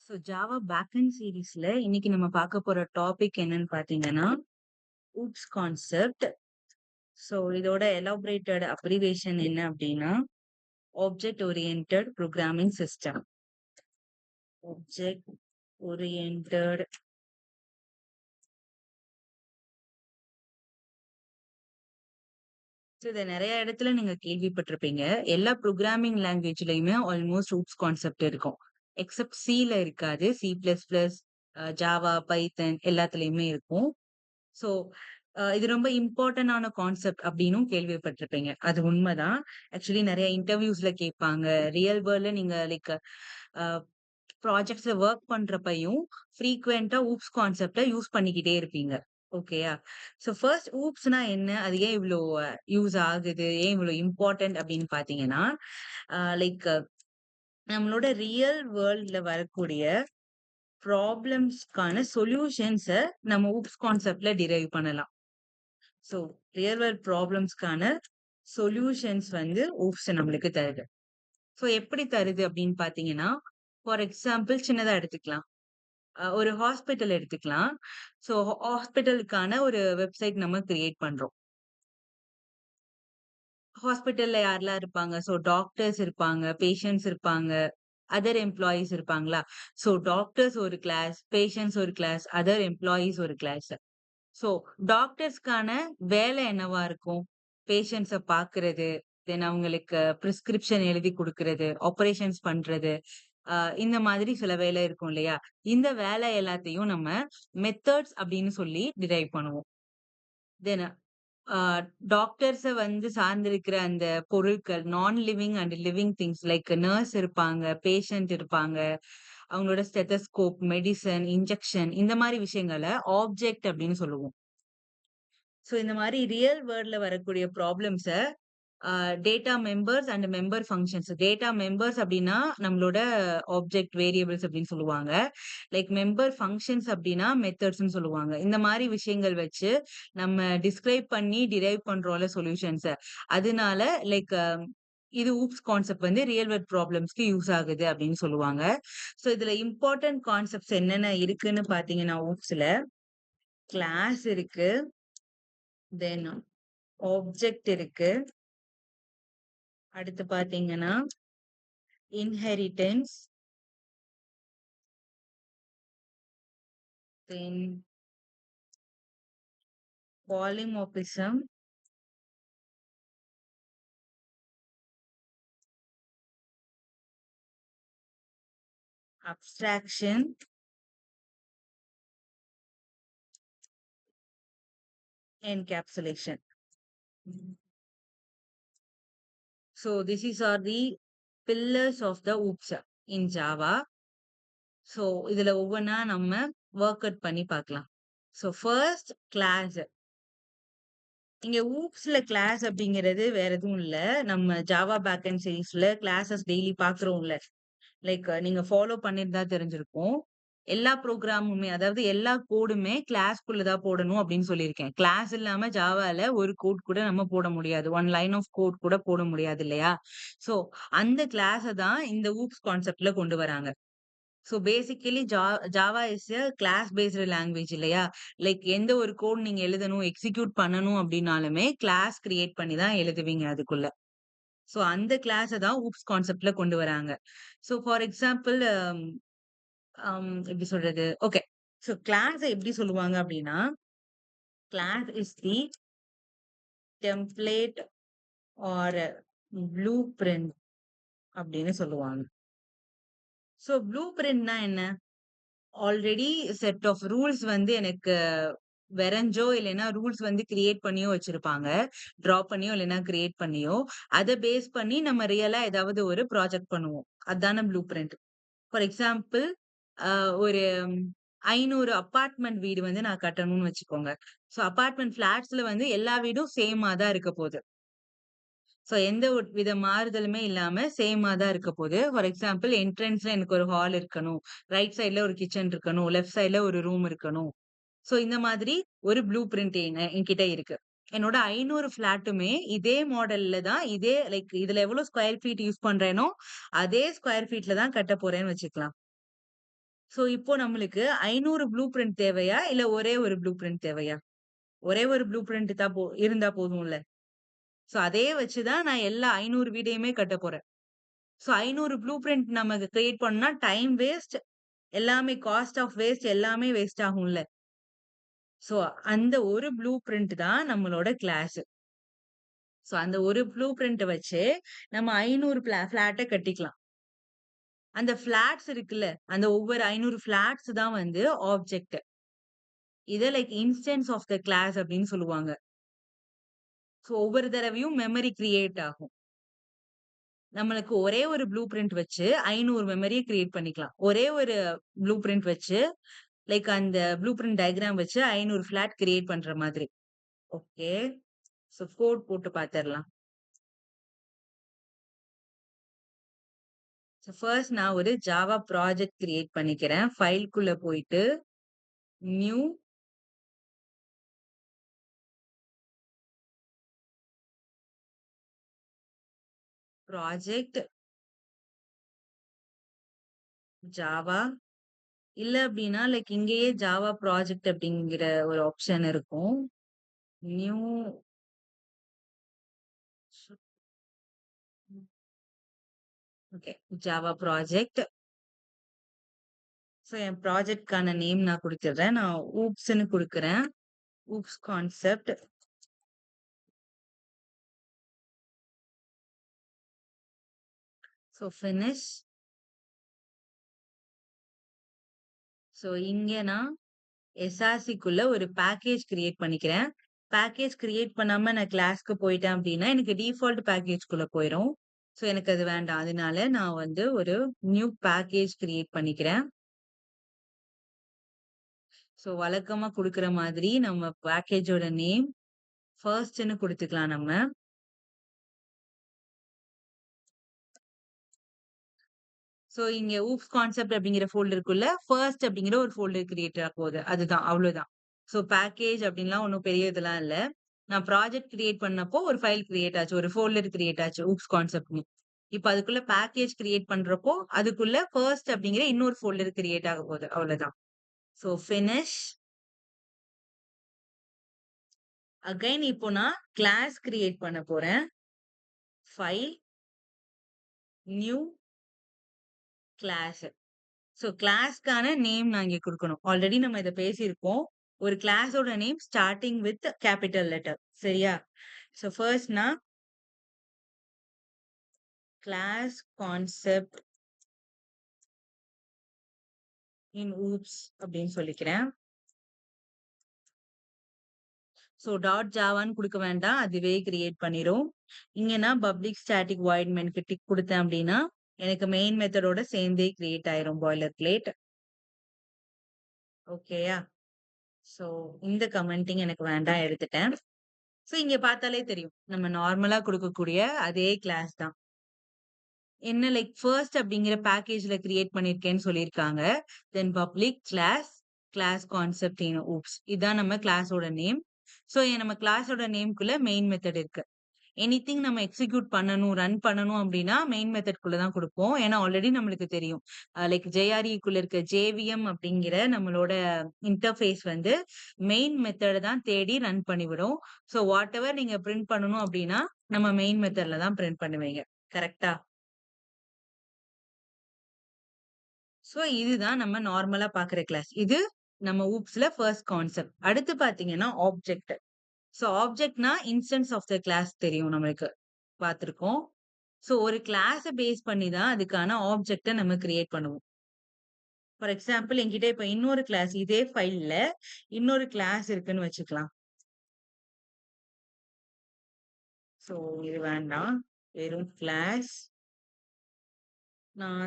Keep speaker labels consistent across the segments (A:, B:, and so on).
A: So Java backend சீரிஸ்ல இன்னைக்கு நம்ம பார்க்க போற டாபிக் என்னன்னு பார்த்தீங்கன்னா, ஊப்ஸ் கான்செப்ட். ஸோ இதோட எலாபரேட்டட் அப்ரிவேஷன் என்ன அப்படின்னா, object oriented programming system. Object oriented. So இத நெறைய இடத்துல நீங்க கேள்விப்பட்டிருப்பீங்க. எல்லா ப்ரோகிராமிங் லாங்குவேஜ்லயுமே ஆல்மோஸ்ட் ஊப்ஸ் கான்செப்ட் இருக்கும். எக்செப்ட் சில இருக்காது. சி பிளஸ் பிளஸ், ஜாவா, பைத்தன் எல்லாத்துலயுமே இருக்கும். ஸோ, இது ரொம்ப இம்பார்ட்டன்டான கான்செப்ட் அப்டின்னும் கேள்விப்பட்டிருப்பீங்க. அது உண்மதான். ஆக்சுவலி நெறைய இன்டர்வியூஸ்ல கேட்பாங்க. ரியல் வேர்ல்ட்ல நீங்க லைக் அ ப்ராஜெக்ட்ஸ்ல வொர்க் பண்றப்பயும் ஃப்ரீக்வென்ட்டா ஊப்ஸ் கான்செப்ட்ட யூஸ் பண்ணிக்கிட்டே இருப்பீங்க. ஓகேயா? ஸோ ஃபர்ஸ்ட் ஊப்ஸ்னா என்ன? அது ஏன் இவ்ளோ யூஸ் ஆகுது? ஏன் இவ்ளோ இம்பார்ட்டன்ட் அப்டின்னு பார்த்தீங்கன்னா, லைக் நம்மளோட ரியல் வேர்ல்ட்ல வரக்கூடிய ப்ராப்ளம்ஸ்க்கான சொல்யூஷன்ஸ நம்ம ஊப்ஸ் கான்செப்ட்ல டிரைவ் பண்ணலாம். ஸோ, ரியல் வேர்ல்ட் ப்ராப்ளம்ஸ்க்கான சொல்யூஷன்ஸ் வந்து ஊப்ஸ் நம்மளுக்கு தருது. ஸோ, எப்படி தருது அப்படின்னு பார்த்தீங்கன்னா, ஃபார் எக்ஸாம்பிள் சின்னதா எடுத்துக்கலாம். ஒரு ஹாஸ்பிட்டல் எடுத்துக்கலாம். ஸோ, ஹாஸ்பிட்டலுக்கான ஒரு வெப்சைட் நம்ம கிரியேட் பண்றோம். ஹாஸ்பிட்டல்ல யாரெல்லாம் இருப்பாங்க? ஸோ, டாக்டர்ஸ் இருப்பாங்க, பேஷண்ட்ஸ் இருப்பாங்க, அதர் எம்ப்ளாயீஸ் இருப்பாங்களா? ஸோ, டாக்டர்ஸ் ஒரு கிளாஸ், பேஷண்ட்ஸ் ஒரு கிளாஸ், அதர் எம்ப்ளாயீஸ் ஒரு கிளாஸ். ஸோ, டாக்டர்ஸ்க்கான வேலை என்னவா இருக்கும்? பேஷண்ட்ஸ பார்க்கிறது, தென் அவங்களுக்கு பிரிஸ்கிரிப்ஷன் எழுதி குடுக்குறது, ஆப்பரேஷன்ஸ் பண்றது, அ இந்த மாதிரி சில வேலை இருக்கும் இல்லையா? இந்த வேலை எல்லாத்தையும் நம்ம மெத்தட்ஸ் அப்படின்னு சொல்லி டிரைவ் பண்ணுவோம். தென் அ டாக்டர்ஸ வந்து சார்ந்திருக்கிற அந்த பொருட்கள், நான் living and living things like nurse இருப்பாங்க, பேஷண்ட் இருப்பாங்க. அவங்களோட ஸ்டெத்தஸ்கோப், மெடிசின், இன்ஜெக்ஷன் இந்த மாரி விஷயங்கள ஆப்ஜெக்ட் அப்படின்னு சொல்லுவோம். ஸோ இந்த மாரி ரியல் வேர்ல்ட்ல வரக்கூடிய ப்ராப்ளம்ஸ uh data members and member functions. Data members அப்டின்னா, நம்மளோட ஆப்ஜெக்ட் வேரியபிள்ஸ் அப்டின்னு சொல்லுவாங்க. லைக் மெம்பர் ஃபங்ஷன்ஸ் அப்டின்னா மெத்தட்ஸ்ன்னு சொல்லுவாங்க. இந்த மாரி விஷயங்கள் வச்சு நம்ம டிஸ்கிரைப் பண்ணி டிரைவ் பண்றோம்ல சொல்யூஷன்ஸ. அதனால லைக் இது ஊப்ஸ் கான்செப்ட் வந்து ரியல் வேர்ல்ட் ப்ராப்ளம்ஸ்க்கு யூஸ் ஆகுது அப்டின்னு சொல்லுவாங்க. ஸோ இதுல இம்பார்ட்டன்ட் கான்செப்ட்ஸ் என்னென்ன இருக்குன்னு பார்த்தீங்கன்னா, ஊப்ஸ்ல கிளாஸ் இருக்கு. தென் ஆப்ஜெக்ட் இருக்கு. அடுத்து பார்த்தீங்கன்னா, inheritance, then polymorphism, abstraction, encapsulation. So this is are the pillars of the OOPS in Java. So இதுல ஒவ்வொன்னா நம்ம வொர்க் அவுட் பண்ணி பார்க்கலாம். So first class. இங்க ஊப்ஸ்ல கிளாஸ் அப்படிங்கிறது வேற எதுவும் இல்ல. நம்ம ஜாவா பேக்கெண்ட் சீரிஸ்ல கிளாஸஸ் டெய்லி பார்க்குறோம்ல. லைக் நீங்க ஃபாலோ பண்ணியிருந்தா தெரிஞ்சிருக்கும். எல்லா ப்ரோகிராமுமே அதாவது எல்லா கோடுமே கிளாஸ்க்குள்ள தான் போடணும் அப்படின்னு சொல்லியிருக்கேன். கிளாஸ் இல்லாம ஜாவால ஒரு கோட் கூட நம்ம போட முடியாது. 1 லைன் ஆஃப் கோட் கூட போட முடியாது இல்லையா? ஸோ அந்த கிளாஸ தான் இந்த ஊப்ஸ் கான்செப்ட்ல கொண்டு வராங்க. So basically Java is a class based language இல்லையா? லைக் எந்த ஒரு கோட் நீங்க எழுதணும், எக்ஸிக்யூட் பண்ணணும் அப்படின்னாலுமே கிளாஸ் கிரியேட் பண்ணி தான் எழுதுவீங்க அதுக்குள்ள. ஸோ அந்த கிளாஸ தான் ஊப்ஸ் கான்செப்ட்ல கொண்டு வராங்க. ஸோ ஃபார் எக்ஸாம்பிள் எப்படி சொல்றது? ஓகே. ஸோ கிளாஸ எப்படி சொல்லுவாங்க அப்படின்னா, class is the template or blueprint அப்படின்னு சொல்லுவாங்க. ஸோ ப்ளூ பிரிண்ட்னா என்ன? ஆல்ரெடி செட் ஆஃப் ரூல்ஸ் வந்து எனக்கு வரைஞ்சோ இல்லைன்னா ரூல்ஸ் வந்து கிரியேட் பண்ணியோ வச்சிருப்பாங்க. டிரா பண்ணியோ இல்லைன்னா கிரியேட் பண்ணியோ, அத பேஸ் பண்ணி நம்ம ரியலா ஏதாவது ஒரு ப்ராஜெக்ட் பண்ணுவோம். அதான ப்ளூ பிரிண்ட். ஃபார் எக்ஸாம்பிள் அ ஒரு 500 அபார்ட்மெண்ட் வீடு வந்து நான் கட்டணும்னு வச்சுக்கோங்க. ஸோ அபார்ட்மெண்ட் ஃபிளாட்ஸ்ல வந்து எல்லா வீடும் சேமா தான் இருக்க போது. ஸோ எந்த ஒரு வித மாறுதலுமே இல்லாம சேமா தான் இருக்க போது. ஃபார் எக்ஸாம்பிள் என்ட்ரன்ஸ்ல எனக்கு ஒரு ஹால் இருக்கணும். ரைட் சைட்ல ஒரு கிச்சன் இருக்கணும். லெஃப்ட் சைட்ல ஒரு ரூம் இருக்கணும். ஸோ இந்த மாதிரி ஒரு ப்ளூ பிரிண்ட் என்கிட்ட இருக்கு. என்னோட 500 ஃபிளாட்டுமே இதே மாடல்ல தான் இதே லைக் இதுல எவ்வளோ ஸ்கொயர் ஃபீட் யூஸ் பண்றேனோ, அதே ஸ்கொயர் ஃபீட்ல தான் கட்ட போறேன்னு வச்சுக்கலாம். சோ இப்போ நம்மளுக்கு 500 ப்ளூ பிரிண்ட் தேவையா? இல்ல ஒரே ஒரு ப்ளூ பிரிண்ட் தேவையா? ஒரே ஒரு ப்ளூ பிரிண்ட் தான் இருந்தா போதும்ல. சோ அதே வச்சு தான் நான் எல்லா 500 வீடையுமே கட்டப் போறேன். சோ 500 ப்ளூ பிரிண்ட் நமக்கு கிரியேட் பண்ணா டைம் வேஸ்ட், எல்லாமே காஸ்ட் ஆஃப் வேஸ்ட் எல்லாமே வேஸ்ட் ஆகும்ல. சோ அந்த ஒரு ப்ளூ பிரிண்ட் தான் நம்மளோட கிளாஸ். சோ அந்த ஒரு ப்ளூ பிரிண்ட் வச்சு நம்ம 500 ஃபிளாட்ட கட்டிக்கலாம். அந்த ஃபிளாட்ஸ் இருக்குல்ல, அந்த ஒவ்வொரு 500 ஃபிளாட்ஸ் தான் வந்து ஆப்ஜெக்ட். இத like instance of the class அப்படின்னு சொல்லுவாங்க. சோ ஒவ்வொரு தடவையும் மெமரி கிரியேட் ஆகும். நம்மளுக்கு ஒரே ஒரு ப்ளூ பிரிண்ட் வச்சு 500 மெமரிய கிரியேட் பண்ணிக்கலாம். ஒரே ஒரு ப்ளூ பிரிண்ட் வச்சு லைக் அந்த ப்ளூ பிரிண்ட் டயகிராம் வச்சு 500 ஃபிளாட் கிரியேட் பண்ற மாதிரி. ஓகே. சோ கோட் போட்டு பார்த்துரலாம். சோ ஃபர்ஸ்ட் நான் ஒரு ஜாவா ப்ராஜெக்ட் கிரியேட் பண்ணிக்கிறேன். ஃபைல்க்குள்ள போயிட்டு நியூ ப்ராஜெக்ட் ஜாவா இல்ல அப்டின்னா லைக் இங்கேயே ஜாவா ப்ராஜெக்ட் அப்படிங்கிற ஒரு ஆப்ஷன் இருக்கும். New okay. Java project. So என் ப்ராஜெக்ட்க்கான நேம் நான் குடுத்துடுறேன். நான் ஊப்ஸ்ன்னு குடுக்குறேன். OOPS concept. So finish. So இங்க நான் எஸ்ஆர்சிக்குள்ள ஒரு பேக்கேஜ் கிரியேட் பண்ணிக்கிறேன். பேக்கேஜ் கிரியேட் பண்ணாம நான் கிளாஸ்க்கு போயிட்டேன் அப்டின்னா, எனக்கு டிஃபால்ட் பேக்கேஜ்க்குள்ள போயிரும். சோ எனக்கு அது வேண்டாம். அதனால நான் வந்து ஒரு நியூ பேக்கேஜ் கிரியேட் பண்ணிக்கிறேன். சோ வழக்கமா குடுக்குற மாதிரி நம்ம பேக்கேஜோட நேம் ஃபர்ஸ்ட்ன்னு குடுத்துக்கலாம் நம்ம. சோ இங்க ஊப்ஸ் கான்செப்ட் அப்படிங்கிற ஃபோல்டருக்குள்ள ஃபர்ஸ்ட் அப்படிங்கிற ஒரு ஃபோல்டர் கிரியேட் ஆக போகுது. அதுதான் அவ்வளோதான். சோ பேக்கேஜ் அப்படின்லாம் ஒண்ணும் பெரிய இதெல்லாம் இல்ல. நான் ப்ராஜெக்ட் கிரியேட் பண்ணப்போ ஒரு ஃபைல் கிரியேட் ஆச்சு. ஒரு ஃபோல்டர் கிரியேட் ஆச்சு. ஊப்ஸ் கான்செப்ட்ன்னு. இப்ப அதுக்குள்ள பேக்கேஜ் கிரியேட் பண்றப்போ, அதுக்குள்ள ஃபர்ஸ்ட் அப்படிங்கிற இன்னொரு ஃபோல்டர் கிரியேட் ஆக போகுது. அவ்வளோதான். So finish. அகைன் இப்போ நான் கிளாஸ் கிரியேட் பண்ண போறேன். File, new class. சோ கிளாஸ்க்கான நேம் நான் இங்க குடுக்கணும். ஆல்ரெடி நம்ம இத பேசியிருக்கோம். ஒரு கிளாஸோட name starting with capital letter. சரியா? சோ ஃபர்ஸ்ட் நான் கிளாஸ் கான்செப்ட் இன் ஊப்ஸ் அப்படின்னு சொல்லிக்கிறேன். சோ டாட் ஜாவான்னு குடுக்க வேண்டாம். அதுவே கிரியேட் பண்ணிரும். இங்க நான் பப்ளிக் ஸ்டாட்டிக் வாய்ட் மென்க்கு டிக் குடுத்தேன் அப்படின்னா, எனக்கு மெயின் மெத்தடோட சேர்ந்தே கிரியேட் ஆயிரும் பாய்லர் பிளேட். ஓகேயா? சோ இந்த கமெண்டிங் எனக்கு வேண்டாம் எடுத்துட்டேன். சோ இங்க பார்த்தாலே தெரியும். நம்ம நார்மலா குடுக்கக்கூடிய அதே கிளாஸ் தான். என்ன லைக் ஃபர்ஸ்ட் அப்படிங்கிற பேக்கேஜ்ல கிரியேட் பண்ணியிருக்கேன்னு சொல்லியிருக்காங்க. Then public class, class concept in OOPs. இதான் நம்ம கிளாஸோட நேம். சோ நம்ம கிளாஸோட நேம்க்குள்ள மெயின் மெத்தட் இருக்கு. எனிதிங் நம்ம எக்ஸிக்யூட் பண்ணணும், ரன் பண்ணணும் அப்படின்னா மெயின் மெத்தட்குள்ள தான் குடுப்போம். ஏன்னா ஆல்ரெடி நம்மளுக்கு தெரியும். லைக் ஜேஆர்இக்குள்ள இருக்க ஜேவிஎம் அப்படிங்கிற நம்மளோட இன்டர்ஃபேஸ் வந்து மெயின் மெத்தட தான் தேடி ரன் பண்ணிவிடும். சோ வாட்டெவர் நீங்க பிரிண்ட் பண்ணணும் அப்படின்னா, நம்ம மெயின் மெத்தட்ல தான் பிரிண்ட் பண்ணுவீங்க. கரெக்ட்டா? சோ இதுதான் நம்ம நார்மலா பார்க்குற கிளாஸ். இது நம்ம ஊப்ஸ்ல ஃபர்ஸ்ட் கான்செப்ட். அடுத்து பார்த்தீங்கன்னா ஆப்ஜெக்ட். சோ ஆப்ஜெக்ட்னா இன்ஸ்டன்ஸ் ஆஃப் த கிளாஸ் தெரியும் நம்மளுக்கு. பார்த்திருக்கோம். சோ ஒரு கிளாஸ பேஸ் பண்ணி தான் அதுக்கான ஆப்ஜெக்ட்ட நம்ம கிரியேட் பண்ணுவோம். ஃபார் எக்ஸாம்பிள் என்கிட்ட இப்ப இன்னொரு கிளாஸ் இதே ஃபைல்ல இன்னொரு கிளாஸ் இருக்குன்னு வச்சுக்கலாம். சோ இது வேண்டாம். வெறும் கிளாஸ். நான்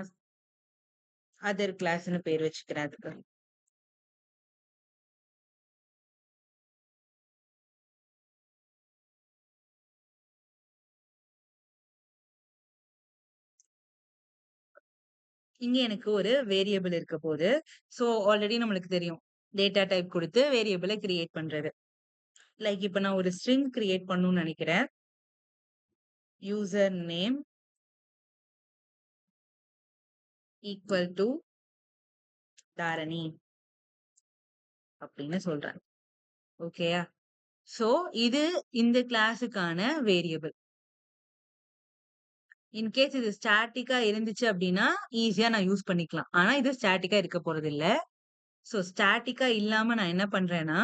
A: அதர் கிளாஸ்ன்னு பேர் வச்சுக்கிறேன் அதுக்கு. இங்க எனக்கு ஒரு வேரியபிள் இருக்க போது. சோ ஆல்ரெடி நம்மளுக்கு தெரியும். டேட்டா டைப் குடுத்து வேரியபிள கிரியேட் பண்றது. லைக் இப்ப நான் ஒரு ஸ்ட்ரிங் கிரியேட் பண்ணணும்னு நெனைக்கிறேன். User name equal to Dharani அப்படின்னு சொல்றாங்க. ஓகேயா? சோ இது இந்த கிளாஸுக்கான வேரியபிள். இன்கேஸ் இது ஸ்டாட்டிக்கா இருந்துச்சு அப்படின்னா, ஈஸியா நான் யூஸ் பண்ணிக்கலாம். ஆனா இது ஸ்டாட்டிக்கா இருக்க போறதில்ல. சோ ஸ்டாட்டிக்கா இல்லாம நான் என்ன பண்றேன்னா,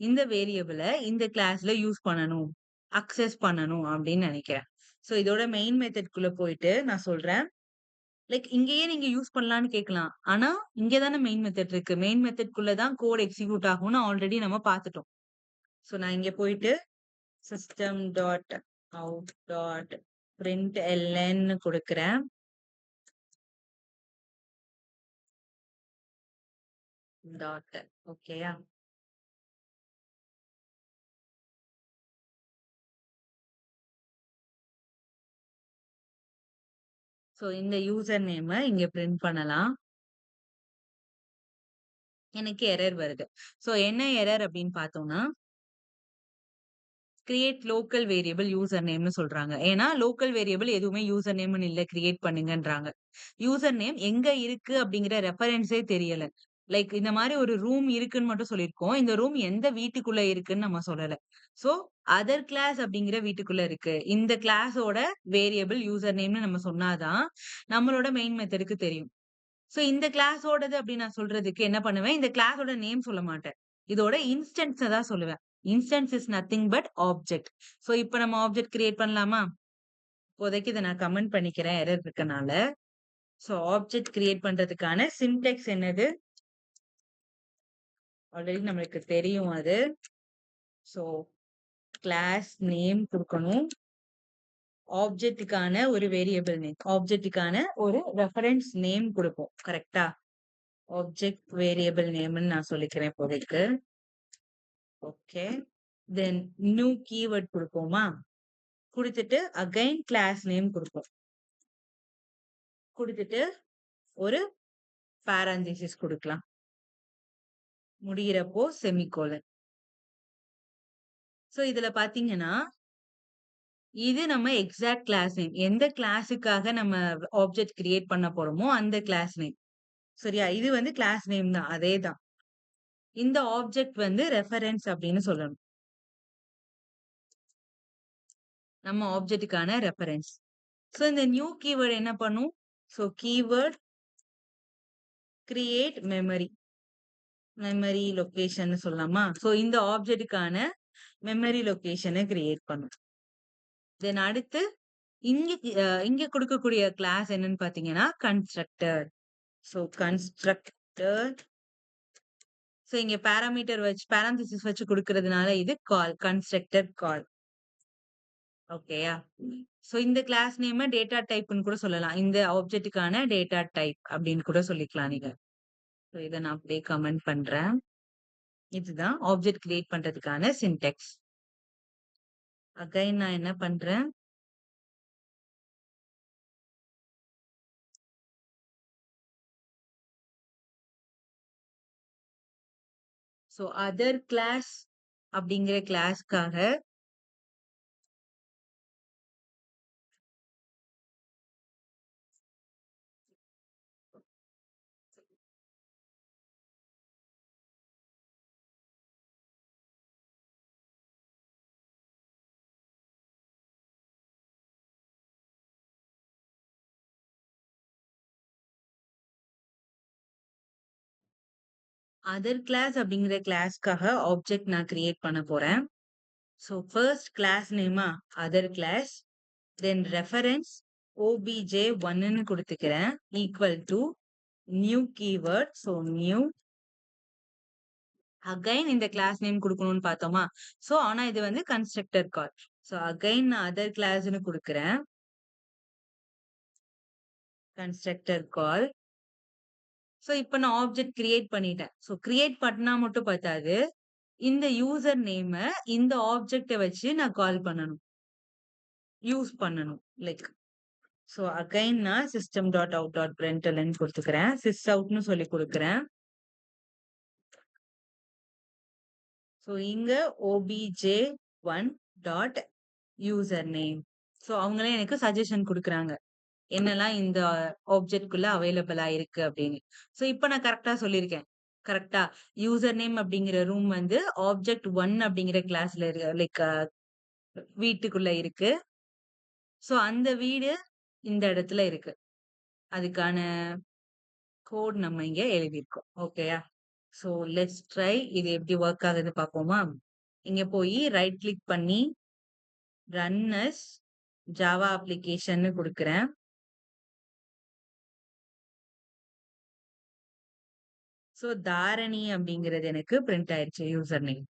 A: இந்த வேரியபிள இந்த கிளாஸ்ல யூஸ் பண்ணணும். அக்சஸ் பண்ணணும் அப்படின்னு நெனைக்கிறேன். சோ இதோட மெயின் மெத்தட்குள்ள போயிட்டு நான் சொல்றேன். லைக் இங்கேயே நீங்க யூஸ் பண்ணலான்னு கேட்கலாம். ஆனா, இங்க தானே மெயின் மெத்தட் இருக்கு. மெயின் மெத்தட்குள்ள தான் கோட் எக்ஸிக்யூட் ஆகும்னு ஆல்ரெடி நம்ம பார்த்துட்டோம். சோ நான் இங்க போயிட்டு system dot out dot println குடுக்குறேன். டாட் ஓகேயா? சோ இந்த யூசர் நேம இங்க பிரிண்ட் பண்ணலாம். எனக்கு எரர் வருது. சோ என்ன எரர் அப்படின்னு பார்த்தோம்னா, கிரியேட் லோக்கல் வேரியபிள் யூசர் நேம்னு சொல்றாங்க. ஏன்னா லோக்கல் வேரியபிள் எதுவுமே யூசர் நேம்னு இல்ல கிரியேட் பண்ணுங்கன்றாங்க. யூசர் நேம் எங்க இருக்கு அப்படிங்கிற ரெஃபரன்ஸே தெரியல. லைக் இந்த மாரி ஒரு ரூம் இருக்குன்னு மட்டும் சொல்லியிருக்கோம். இந்த ரூம் எந்த வீட்டுக்குள்ள இருக்குன்னு நம்ம சொல்லல. சோ அதர் கிளாஸ் அப்படிங்கிற வீட்டுக்குள்ள இருக்கு. இந்த கிளாஸோட வேரியபிள் யூசர் நேம்னு நம்ம சொன்னா தான் நம்மளோட மெயின் மெத்தடுக்கு தெரியும். சோ இந்த கிளாஸோடது அப்படின்னு நான் சொல்றதுக்கு என்ன பண்ணுவேன், இந்த கிளாஸோட நேம் சொல்ல மாட்டேன். இதோட இன்ஸ்டன்ஸ தான் சொல்லுவேன். Instance is nothing but object. So இப்ப நம்ம ஆப்ஜெக்ட் கிரியேட் பண்ணலாமா? இப்போதைக்கு இத நான் கமெண்ட் பண்ணிக்கிறேன் எரர் இருக்கனால. சோ ஆப்ஜெக்ட் கிரியேட் பண்றதுக்கான சின்டாக்ஸ் என்னது? ஆல்ரெடி நம்மளுக்கு தெரியும் அது. சோ கிளாஸ் நேம் குடுக்கணும். ஆப்ஜெக்ட்டுக்கான ஒரு வேரியபிள் நேம். ஆப்ஜெக்ட்டுக்கான ஒரு ரெஃபரன்ஸ் நேம் குடுப்போம். கரெக்ட்டா? ஆப்ஜெக்ட் வேரியபிள் நேம்ன்னு நான் சொல்லிக்கிறேன் இப்போதைக்கு. ஓகே. தென் நியூ கீவர்ட் குடுப்போமா? குடுத்துட்டு அகைன் கிளாஸ் நேம் குடுப்போம். குடுத்துட்டு ஒரு பாராந்தசிஸ் குடுக்கலாம். முடியிறப்போ செமிகோலன். சோ இதுல பார்த்தீங்கன்னா, இது நம்ம எக்ஸாக்ட் கிளாஸ் நேம். எந்த கிளாஸுக்காக நம்ம ஆப்ஜெக்ட் கிரியேட் பண்ண போறோமோ, அந்த கிளாஸ் நேம். சரியா? இது வந்து கிளாஸ் நேம் தான். அதேதான். இந்த ஆப்ஜெக்ட் வந்து ரெஃபரன்ஸ் அப்படின்னு சொல்லணும். நம்ம ஆப்ஜெக்ட்டுக்கான ரெஃபரன்ஸ். சோ இந்த நியூ கீவர்ட் என்ன பண்ணும்? சோ கீவர்ட் கிரியேட் மெமரி லொகேஷன்னு சொல்லலாமா? சோ இந்த ஆப்ஜெக்ட்டுக்கான மெமரி லொகேஷன கிரியேட் பண்ணும். தென் அடுத்து இங்க இங்க குடுக்கக்கூடிய கிளாஸ் என்னன்னு பார்த்தீங்கன்னா, கன்ஸ்ட்ரக்டர். சோ கன்ஸ்ட்ரக்டர் சோ இங்க பாராமீட்டர் வச்சு பாராந்தசிஸ் வச்சு குடுக்கிறதுனால இது கன்ஸ்ட்ரக்டர் கால். ஓகேயா? சோ இந்த கிளாஸ் நேம டேட்டா டைப்ன்னு கூட சொல்லலாம். இந்த ஆப்ஜெக்ட்டுக்கான டேட்டா டைப் அப்படின்னு கூட சொல்லிக்கலாம் நீங்க. சோ இத நான் அப்படியே கமெண்ட் பண்றேன். இதுதான் ஆப்ஜெக்ட் கிரியேட் பண்றதுக்கான சின்டாக்ஸ். அகைன் நான் என்ன பண்றேன்? சோ அதர் கிளாஸ் அப்படிங்கிற கிளாஸ்க்காக அதர் கிளாஸ் அப்படிங்கிற கிளாஸ்க்காக ஆப்ஜெக்ட் நான் கிரியேட் பண்ண போறேன். சோ ஃபர்ஸ்ட் கிளாஸ் நேமா அதர் கிளாஸ், தென் ரெஃபரன்ஸ் obj1ன்னு குடுத்துக்கிறேன். Equal to new keyword. So new again இந்த கிளாஸ் நேம் குடுக்கணும்னு பார்த்தோமா? சோ ஆனா இது வந்து கன்ஸ்ட்ரக்டர் கால். சோ அகைன் நான் அதர் கிளாஸ்ன்னு குடுக்குறேன். Constructor call. சோ இப்ப நான் ஆப்ஜெக்ட் கிரியேட் பண்ணிட்டேன். சோ கிரியேட் பண்ணா மட்டும் பத்தாது. இந்த யூசர் நேம இந்த ஆப்ஜெக்ட்ட வச்சு நான் கால் பண்ணணும். யூஸ் பண்ணணும். லைக் சோ அகைன் நான் system dot out dot println குடுத்துக்கிறேன். சிஸ் அவுட்ன்னு சொல்லி குடுக்குறேன். சோ இங்க obj1 dot user name. So அவங்களே எனக்கு சஜஷன் குடுக்குறாங்க. என்னலாம் இந்த ஆப்ஜெக்ட்குள்ள அவைலபிளா இருக்கு அப்படின்னு. சோ இப்ப நான் கரெக்ட்டா சொல்லியிருக்கேன். கரெக்ட்டா? யூசர் நேம் அப்படிங்கிற ரூம் வந்து ஆப்ஜெக்ட் 1 அப்படிங்கிற கிளாஸ்ல இருக்கு. லைக் வீட்டுக்குள்ள இருக்கு. சோ அந்த வீடு இந்த இடத்துல இருக்கு. அதுக்கான கோட் நம்ம இங்க எழுதியிருக்கோம். ஓகேயா? சோ லெட்ஸ் ட்ரை இது எப்படி வொர்க் ஆகுது பார்ப்போமா? இங்க போயி ரைட் கிளிக் பண்ணி ரன் அஸ் ஜாவா அப்ளிகேஷன்னு குடுக்குறேன். சோ தாரணி அப்படிங்கிறது எனக்கு பிரிண்ட் ஆயிருச்சு யூசர் நேம்.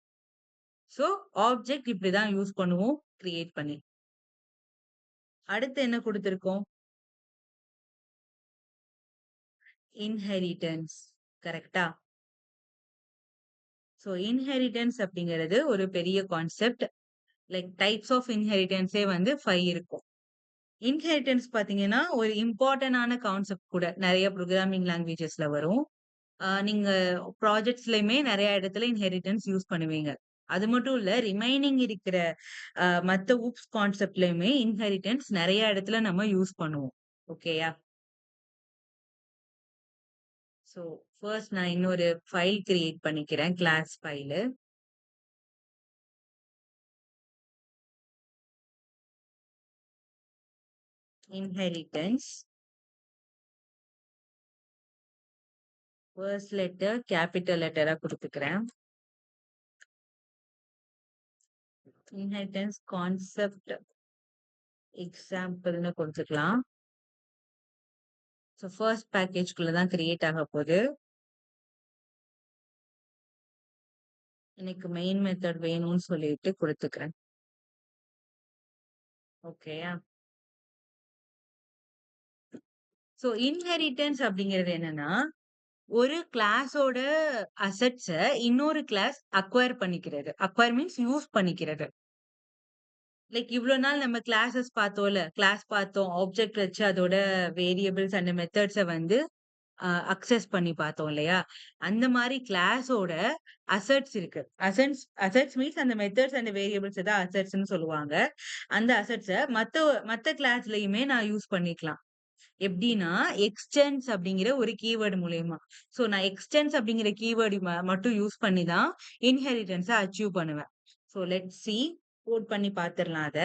A: சோ ஆப்ஜெக்ட் இப்படிதான் யூஸ் பண்ணுவோம் கிரியேட் பண்ணி. அடுத்து என்ன குடுத்திருக்கோம்? இன்ஹெரிட்டன்ஸ். கரெக்ட்டா? சோ இன்ஹெரிட்டன்ஸ் அப்படிங்கிறது ஒரு பெரிய கான்செப்ட். லைக் டைப்ஸ் ஆஃப் இன்ஹெரிட்டன்ஸே வந்து 5 இருக்கும். இன்ஹெரிட்டன்ஸ் பார்த்தீங்கன்னா, ஒரு இம்பார்ட்டன்டான கான்செப்ட் கூட. நெறைய புரோகிராமிங் லாங்குவேஜஸ்ல வரும். நீங்க ப்ராஜெக்ட்ஸ்லயுமே நெறைய இடத்துல இன்ஹெரிட்டன்ஸ் யூஸ் பண்ணுவீங்க. அது மட்டும் இல்ல, ரிமைனிங் இருக்கிற மத்த ஊப்ஸ் கான்செப்ட்லயுமே இன்ஹெரிட்டன்ஸ் நெறைய இடத்துல நம்ம யூஸ் பண்ணுவோம். ஓகேயா? ஸோ ஃபர்ஸ்ட் நான் இன்னொரு ஃபைல் கிரியேட் பண்ணிக்கிறேன். Class file. Inheritance. First letter capital லெட்டரா குடுத்துக்கிறேன். இன்ஹெரிட்டன்ஸ் கான்செப்ட் எக்ஸாம்பிள்னு குடுத்துக்கலாம். ஸோ ஃபர்ஸ்ட் பேக்கேஜ்குள்ள தான் கிரியேட் ஆக போது. எனக்கு மெயின் மெத்தட் வேணும்னு சொல்லிட்டு குடுத்துக்கிறேன். ஓகேயா? ஸோ இன்ஹெரிட்டன்ஸ் அப்படிங்கிறது என்னன்னா, ஒரு கிளாஸோட அசெட்ஸ இன்னொரு கிளாஸ் அக்வயர் பண்ணிக்கிறது. அக்வயர் மீன்ஸ் யூஸ் பண்ணிக்கிறது. லைக் இவ்ளோ நாள் நம்ம கிளாஸஸ் பார்த்தோம்ல. கிளாஸ் பார்த்தோம். ஆப்ஜெக்ட் வச்சு அதோட வேரியபிள்ஸ் அண்ட் மெத்தட்ஸ வந்து அக்சஸ் பண்ணி பார்த்தோம் இல்லையா? அந்த மாரி கிளாஸோட அசெட்ஸ் இருக்கு. அசெட்ஸ் மீன்ஸ் அந்த மெத்தட்ஸ் அண்ட் வேரியபிள்ஸ் தான் அசெட்ஸ்ன்னு சொல்லுவாங்க. அந்த அசெட்ஸ மத்த கிளாஸ்லயுமே நான் யூஸ் பண்ணிக்கலாம். எப்படின்னா, எக்ஸ்டென்ஸ் அப்படிங்கிற ஒரு கீவேர்ட் மூலியமா. சோ நான் எக்ஸ்டென்ஸ் அப்படிங்கிற கீவேர்ட் மட்டும் யூஸ் பண்ணி தான் இன்ஹெரிட்டன்ஸ அச்சீவ் பண்ணுவேன். சோ லெட்ஸ் சி கோட் பண்ணி பார்த்துரலாம் அத.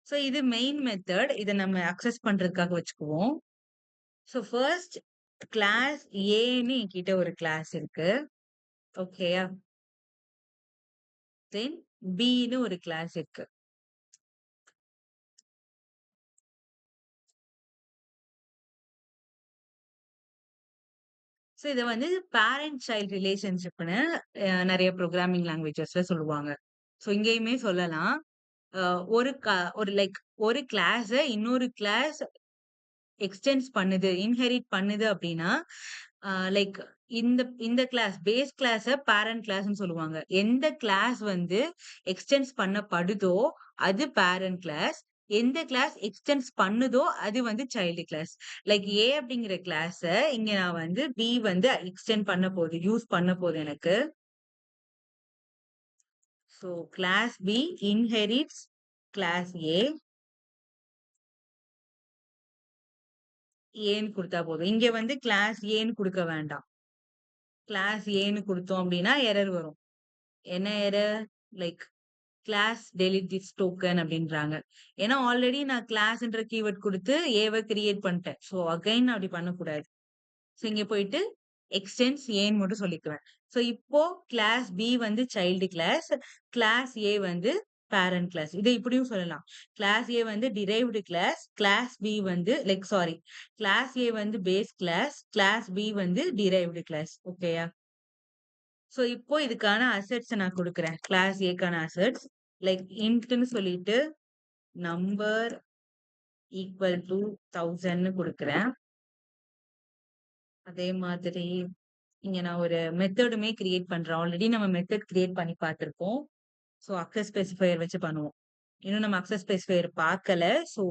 A: சோ இது மெயின் மெத்தட். இத நம்ம அக்சஸ் பண்றதுக்காக வச்சுக்குவோம். சோ ஃபர்ஸ்ட் கிளாஸ் ஏன்னு என்கிட்ட ஒரு கிளாஸ் இருக்கு. ஓகேயா? தென் பின்னு ஒரு கிளாஸ் இருக்கு. சோ இத வந்து பேரண்ட் சைல்ட் ரிலேஷன்ஷிப்ன்னு நெறைய புரோகிராமிங் லாங்குவேஜஸ்ல சொல்லுவாங்க. சோ இங்கேயுமே சொல்லலாம். அ ஒரு ஒரு லைக் ஒரு கிளாஸ இன்னொரு கிளாஸ் எக்ஸ்டென்ஸ் பண்ணுது, இன்ஹெரிட் பண்ணுது அப்டின்னா, லைக் இந்த இந்த கிளாஸ் பேஸ் கிளாஸ பேரண்ட் கிளாஸ்ன்னு சொல்லுவாங்க. எந்த கிளாஸ் வந்து எக்ஸ்டென்ஸ் பண்ணப்படுதோ, அது பேரண்ட் கிளாஸ். எந்த கிளாஸ் எக்ஸ்டென்ஸ் பண்ணுதோ, அது வந்து சைல்டு கிளாஸ். லைக் ஏ அப்படிங்கிற கிளாஸ இங்க நான் வந்து பி வந்து எக்ஸ்டெண்ட் பண்ண போது, யூஸ் பண்ண போது எனக்கு. So class B inherits class A. ஏன்னு குடுத்தா போதும். இங்க வந்து கிளாஸ் ஏன்னு குடுக்க வேண்டாம். கிளாஸ் ஏன்னு குடுத்தோம் அப்டின்னா எரர் வரும். என்ன error? Like class delete this token அப்டின்றாங்க. ஏன்னா ஆல்ரெடி நான் கிளாஸ்ன்ற கீவர்ட் குடுத்து ஏவ கிரியேட் பண்ணிட்டேன். ஸோ அகைன் அப்டி பண்ணக்கூடாது. ஸோ இங்க போயிட்டு எக்ஸ்டென்ஸ் ஏன்னு மட்டும் சொல்லிக்குவேன். ஸோ இப்போ கிளாஸ் பி வந்து சைல்டு கிளாஸ். கிளாஸ் ஏ வந்து பேரண்ட் கிளாஸ். இத இப்படியும் சொல்லலாம். கிளாஸ் ஏ வந்து டிரைவ்டு கிளாஸ். கிளாஸ் பி வந்து லைக் சாரி. கிளாஸ் ஏ வந்து பேஸ் கிளாஸ். கிளாஸ் பி வந்து டிரைவ்டு கிளாஸ். ஓகேயா? ஸோ இப்போ இதுக்கான அசெட்ஸ் நான் குடுக்குறேன். கிளாஸ் ஏக்கான அசெட்ஸ். லைக் இன்ட்ன்னு சொல்லிட்டு நம்பர் ஈக்குவல் டூ 1000ன்னு குடுக்குறேன். அதே மாதிரி இங்க நான் ஒரு மெத்தடுமே கிரியேட் பண்றேன். ஆல்ரெடி நம்ம மெத்தட் கிரியேட் பண்ணி பார்த்திருக்கோம். ஸோ அக்சஸ் ஸ்பெசிஃபையர் வச்சு பண்ணுவோம். இன்னும் நம்ம அக்சஸ் ஸ்பெசிஃபையர் பார்க்கல. ஸோ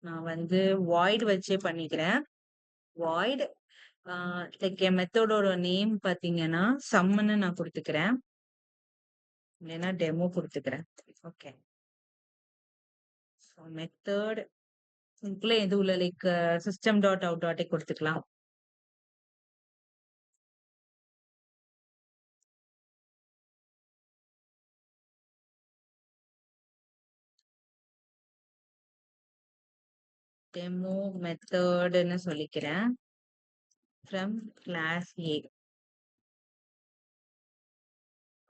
A: நான் வந்து வாய்ட் வச்சே பண்ணிக்கிறேன். வாய்ட் லைக் என் மெத்தடோட நேம் பார்த்தீங்கன்னா, சம்ன்னு நான் குடுத்துக்கிறேன். இல்லைன்னா டெமோ குடுத்துக்கிறேன். ஓகே. மெத்தட் இதுக்குள்ள எதுவும் இல்ல. லைக் சிஸ்டம் டாட் அவுட் டாட்டே குடுத்துக்கலாம். டெமோ மெத்தட்ன்னு சொல்லிக்கிறேன். From class A.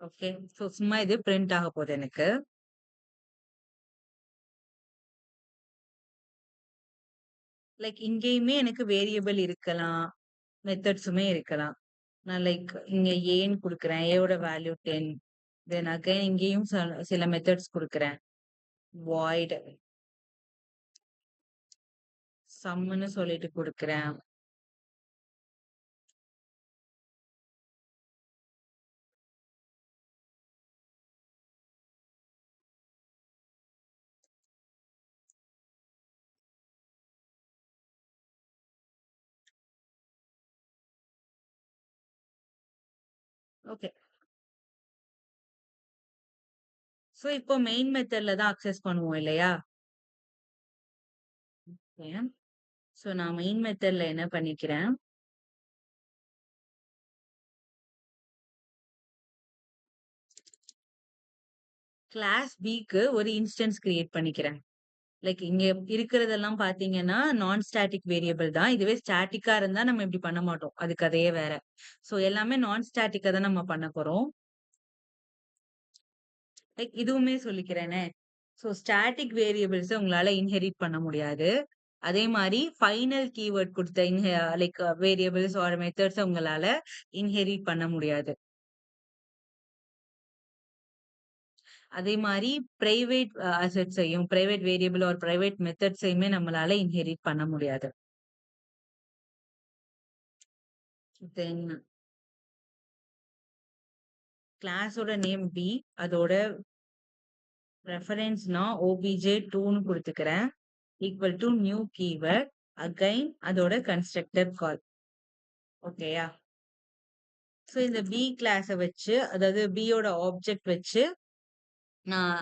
A: Okay. So சும்மா இது பிரிண்ட் ஆக போகுது எனக்கு. லைக் இங்கேயுமே எனக்கு வேரியபிள் இருக்கலாம். மெத்தட்ஸுமே இருக்கலாம். நான் லைக் இங்க ஏன்னு குடுக்குறேன். ஏவோட வேல்யூ 10. தென் அகைன் இங்கேயும் சில மெத்தட்ஸ் குடுக்குறேன். வாய்ட் சம்ன்னு சொல்லிட்டு குடுக்குறேன். ஓகே. ஸோ இப்போ மெயின் மெத்தட்ல தான் அக்சஸ் பண்ணுவோம் இல்லையா? ஓகே. ஸோ நான் மெயின் மெத்தட்ல என்ன பண்ணிக்கிறேன்? கிளாஸ் பிக்கு ஒரு இன்ஸ்டன்ஸ் கிரியேட் பண்ணிக்கிறேன். லைக் இங்க இருக்கிறதெல்லாம் பார்த்தீங்கன்னா, நான் ஸ்டாட்டிக் வேரியபிள் தான். இதுவே ஸ்டாட்டிக்கா இருந்தா நம்ம இப்படி பண்ண மாட்டோம். அது கதையே வேற. ஸோ எல்லாமே நான் ஸ்டாட்டிக்கா தான் நம்ம பண்ண போறோம். லைக் இதுவுமே சொல்லிக்கிறேனே. ஸோ ஸ்டாட்டிக் வேரியபிள்ஸ உங்களால இன்ஹெரிட் பண்ண முடியாது. அதே மாரி ஃபைனல் கீவர்ட் குடுத்த லைக் வேரியபிள்ஸ் ஆர் மெத்தட்ஸ உங்களால இன்ஹெரிட் பண்ண முடியாது. அதே மாரி பிரைவேட் அசெட்ஸையும், பிரைவேட் வேரியபிள் ஆர் பிரைவேட் மெத்தட்ஸையுமே நம்மளால இன்ஹெரிட் பண்ண முடியாது. தென் கிளாஸோட நேம் பி. அதோட ரெஃபரன்ஸ் நான் obj2ன்னு குடுத்துக்கிறேன். Equal to new keyword. Again அதோட கன்ஸ்ட்ரக்டர் கால். ஓகேயா? ஸோ இந்த பி கிளாஸ வச்சு, அதாவது பி யோட ஆப்ஜெக்ட் வச்சு நான்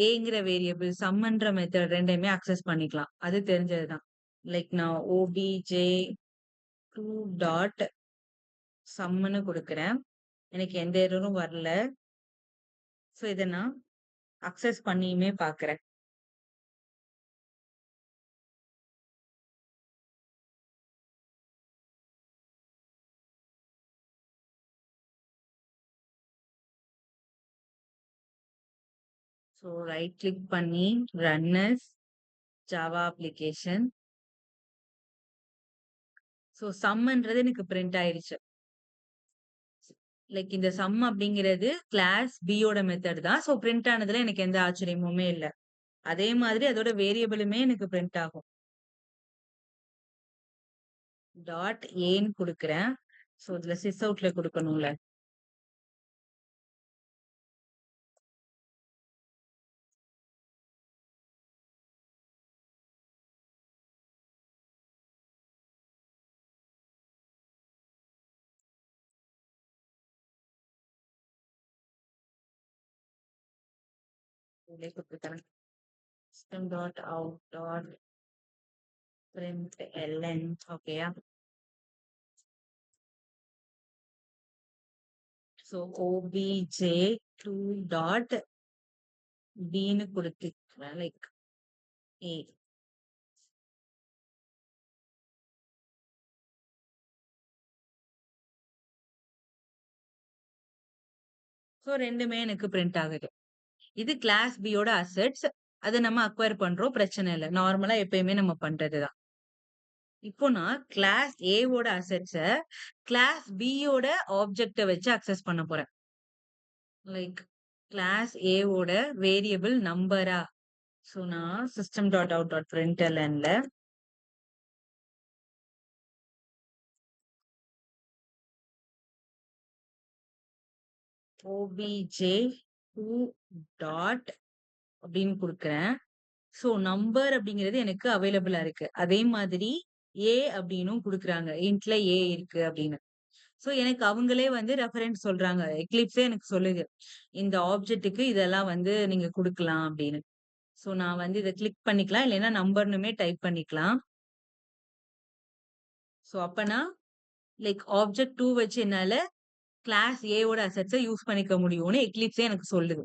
A: ஏங்கிற வேரியபிள் சம்ன்ற மெத்தட் 2யுமே அக்சஸ் பண்ணிக்கலாம். அது தெரிஞ்சதுதான். லைக் நான் obj2 டாட் சம்ன்னு குடுக்குறேன். எனக்கு எந்த எரரும் வரல. ஸோ இத நான் அக்சஸ் பண்ணியுமே பார்க்கிறேன். ஸோ ரைட் கிளிக் பண்ணி run as Java application. So சம்ன்றது எனக்கு பிரிண்ட் ஆயிருச்சு. லைக் இந்த சம் அப்படிங்கிறது கிளாஸ் பி யோட மெத்தட் தான். ஸோ பிரிண்ட் ஆனதுல எனக்கு எந்த ஆச்சரியமுமே இல்ல. அதே மாதிரி அதோட வேரியபிளுமே எனக்கு பிரிண்ட் ஆகும். டாட் ஏன்னு குடுக்குறேன். ஸோ இதுல சிஸ் அவுட்ல குடுக்கணும்ல. இதுலயே குடுத்துக்கிறேன். System dot out dot print ln. ஓகேயா? ஸோ obj2 டாட் பின்னு குடுத்துக்கிறேன். Like A. ஸோ 2மே எனக்கு பிரிண்ட் ஆகுது. இது கிளாஸ் பி யோட அசெட்ஸ். அத நம்ம அக்வயர் பண்றோம். பிரச்சனை இல்ல. நார்மலா எப்பயுமே நம்ம பண்றதுதான். இப்போ நான் கிளாஸ் ஏ வோட அசெட்ஸ கிளாஸ் பி யோட ஆப்ஜெக்ட்ட வச்சு அக்சஸ் பண்ண போறேன். லைக் கிளாஸ் ஏ வோட வேரியபிள் நம்பரா. ஸோ நான் சிஸ்டம் டாட் அவுட் டாட் பிரிண்ட்எல்என்ல obj2 டாட் அப்படின்னு குடுக்குறேன். ஸோ நம்பர் அப்படிங்கிறது எனக்கு அவைலபிளா இருக்கு. அதே மாதிரி ஏ அப்படின்னும் குடுக்குறாங்க. இன்ட்ல ஏ இருக்கு அப்படின்னு. ஸோ எனக்கு அவங்களே வந்து ரெஃபரன்ஸ் சொல்றாங்க. எக்லிப்ஸே எனக்கு சொல்லுது. இந்த ஆப்ஜெக்ட்க்கு இதெல்லாம் வந்து நீங்க குடுக்கலாம் அப்படின்னு. ஸோ நான் வந்து இத கிளிக் பண்ணிக்கலாம். இல்லைன்னா நம்பர்னுமே டைப் பண்ணிக்கலாம். ஸோ அப்பன்னா லைக் ஆப்ஜெக்ட் 2 வச்சு என்னால கிளாஸ் ஏ ஓட அசெட்ஸ யூஸ் பண்ணிக்க முடியும்னு எக்லிப்ஸே எனக்கு சொல்லுது.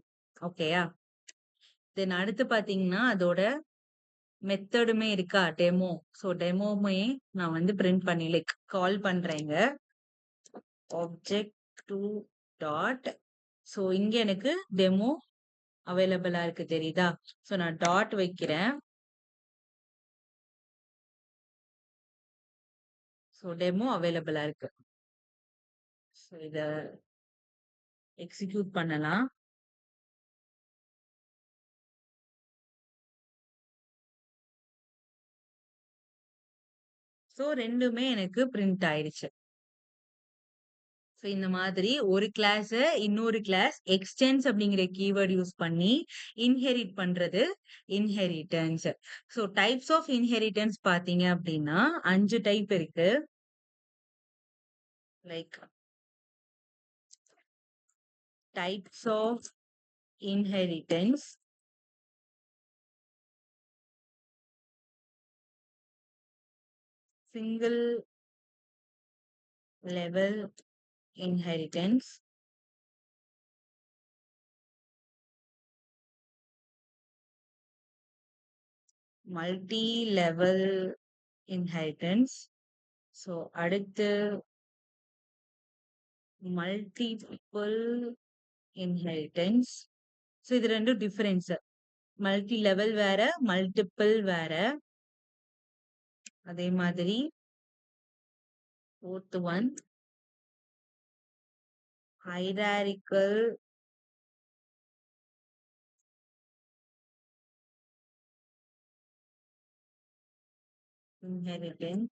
A: ஓகேயா? தென் அடுத்து பார்த்தீங்கன்னா, அதோட மெத்தடுமே இருக்கா டெமோ. ஸோ டெமோவுமே நான் வந்து பிரிண்ட் பண்ணி லைக் கால் பண்றேங்க. ஆப்ஜெக்ட் 2 டாட் ஸோ இங்க எனக்கு டெமோ அவைலபிளா இருக்கு தெரியுதா? ஸோ நான் டாட் வைக்கிறேன். ஸோ டெமோ அவைலபிளா இருக்கு. ஸோ இத எக்ஸிக்யூட் பண்ணலாம். ஸோ 2மே எனக்கு பிரிண்ட் ஆயிடுச்சு. ஸோ இந்த மாதிரி ஒரு கிளாஸ இன்னொரு கிளாஸ் எக்ஸ்டென்ஸ் அப்படிங்கிற கீவேர்ட் யூஸ் பண்ணி இன்ஹெரிட் பண்றது inheritance. So types of inheritance பார்த்தீங்க அப்படின்னா 5 டைப் இருக்கு. Like types of inheritance. Single level inheritance. Multi level inheritance. So அடுத்து மல்டிபிள் இன்ஹெரிட்டன்ஸ். ஸோ இது 2ம் டிஃபரன்ஸ். மல்டி லெவல் வேற, மல்டிபிள் வேற. அதே மாதிரி 4th one hierarchical inheritance.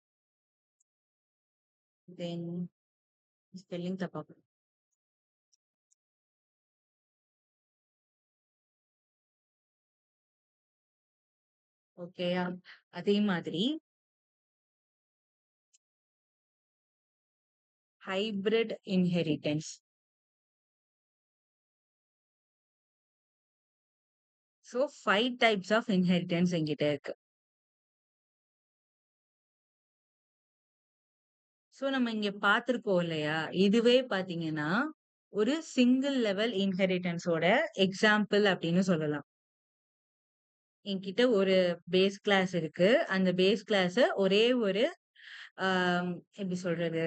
A: Then spelling தப்பா ஓகேயா? அதே மாதிரி hybrid inheritance. So 5 types of inheritance என்கிட்ட இருக்கு. ஸோ நம்ம இங்க பார்த்திருக்கோம் இல்லையா? இதுவே பார்த்தீங்கன்னா, ஒரு சிங்கிள் லெவல் இன்ஹெரிட்டன்ஸோட எக்ஸாம்பிள் அப்படின்னு சொல்லலாம். என்கிட்ட ஒரு பேஸ் கிளாஸ் இருக்கு. அந்த பேஸ் கிளாஸ ஒரே ஒரு ஆம் எப்படி சொல்றது?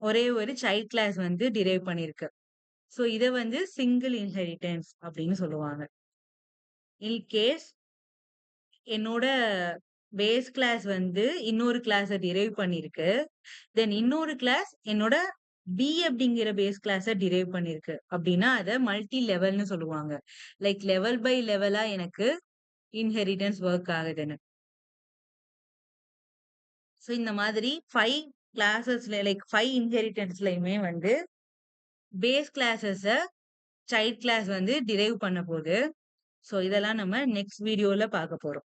A: ஒரே ஒரு சைல்ட் கிளாஸ் வந்து டிரைவ் பண்ணியிருக்கு. ஸோ இத வந்து சிங்கிள் இன்ஹெரிட்டன்ஸ் அப்படின்னு சொல்லுவாங்க. இன் கேஸ் என்னோட பேஸ் கிளாஸ் வந்து இன்னொரு கிளாஸ டிரைவ் பண்ணியிருக்கு. தென் இன்னொரு கிளாஸ் என்னோட பி அப்படிங்கிற பேஸ் கிளாஸ டிரைவ் பண்ணியிருக்கு. அப்படின்னா அத மல்டி லெவல்ன்னு சொல்லுவாங்க. லைக் லெவல் பை லெவலா எனக்கு இன்ஹெரிட்டன்ஸ் வொர்க் ஆகுதுன்னு. ஸோ இந்த மாதிரி 5 கிளாஸஸ்ல லைக் 5 இன்ஹெரிட்டன்ஸ்லயுமே வந்து பேஸ் கிளாஸஸ சைல்ட் கிளாஸ் வந்து டிரைவ் பண்ண போது. ஸோ இதெல்லாம் நம்ம நெக்ஸ்ட் வீடியோல பார்க்க போறோம்.